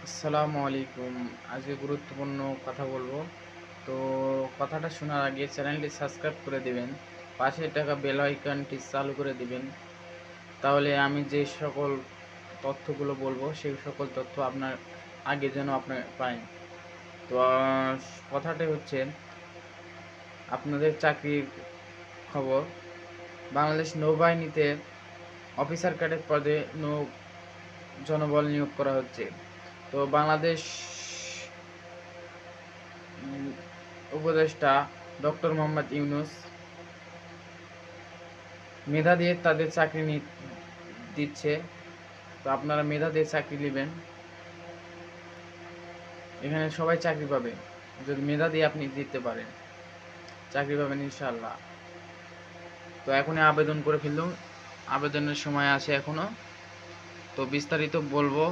আসসালামু আলাইকুম। আজকে গুরুত্বপূর্ণ কথা বলবো। তো কথাটা শোনার আগে চ্যানেলটি সাবস্ক্রাইব করে দিবেন। পাশে থাকা বেল আইকনটি চালু করে দিবেন। তাহলে আমি যে সকল তথ্যগুলো বলবো সেই সকল তথ্য আপনার আগে যেন আপনি পান। তো কথাটা হচ্ছে আপনাদের চাকরির খবর। বাংলাদেশ নৌবাহিনীতে অফিসার ক্যাডেট পদে জনবল নিয়োগ করা হচ্ছে। তো বাংলাদেশ উপদেষ্টা ডক্টর মোহাম্মদ ইউনূস মেধা দিয়ে তাদের চাকরি দিচ্ছে। তো আপনারা মেধা দিয়ে চাকরি নেবেন, এখানে সবাই চাকরি পাবে। যদি মেধা দিয়ে আপনি দিতে পারেন চাকরি পাবেন ইনশাআল্লাহ। তো এখনই আবেদন করে ফেলুন, আবেদনের সময় আছে এখনো। তো বিস্তারিত বলবো।